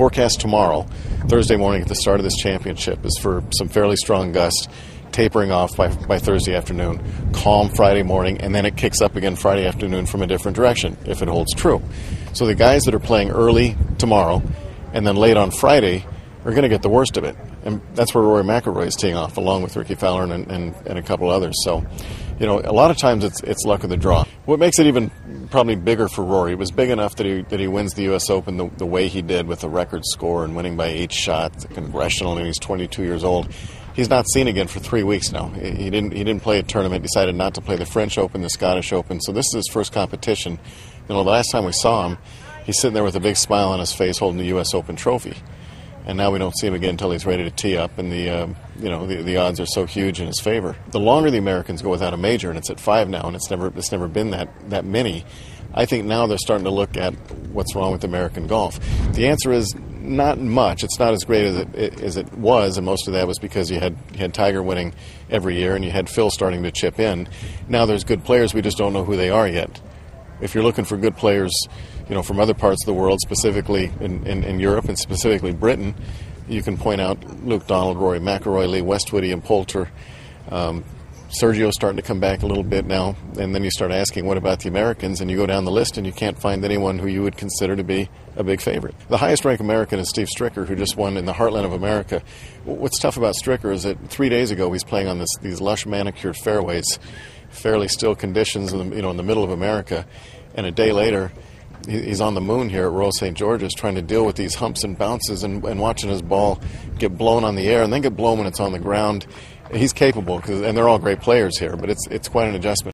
forecast tomorrow, Thursday morning at the start of this championship, is for some fairly strong gusts, tapering off by Thursday afternoon, calm Friday morning, and then it kicks up again Friday afternoon from a different direction, if it holds true. So the guys that are playing early tomorrow and then late on Friday are going to get the worst of it. And that's where Rory McIlroy is teeing off, along with Ricky Fowler and a couple others. So, you know, a lot of times it's luck of the draw. What makes it even probably bigger for Rory, it was big enough that he wins the U.S. Open the way he did, with a record score and winning by 8 shots, congressional, and he's 22 years old. He's not seen again for 3 weeks now. He didn't play a tournament, decided not to play the French Open, the Scottish Open, so this is his first competition. You know, the last time we saw him, he's sitting there with a big smile on his face holding the U.S. Open trophy. And now we don't see him again until he's ready to tee up, and the odds are so huge in his favor. The longer the Americans go without a major, and it's at 5 now, and it's never been that many, I think now they're starting to look at what's wrong with American golf. The answer is not much. It's not as great as it was, and most of that was because you had Tiger winning every year, and you had Phil starting to chip in. Now there's good players, we just don't know who they are yet. If you're looking for good players, you know, from other parts of the world, specifically in Europe and specifically Britain, you can point out Luke Donald, Rory McIlroy, Lee Westwood, and Poulter. Sergio's starting to come back a little bit now, and then you start asking, what about the Americans? And you go down the list and you can't find anyone who you would consider to be a big favorite. The highest ranked American is Steve Stricker, who just won in the heartland of America. What's tough about Stricker is that 3 days ago he's playing on these lush manicured fairways, fairly still conditions in the middle of America, and a day later he's on the moon here at Royal St. George's trying to deal with these humps and bounces and watching his ball get blown on the air and then get blown when it's on the ground. He's capable, and they're all great players here, but it's quite an adjustment.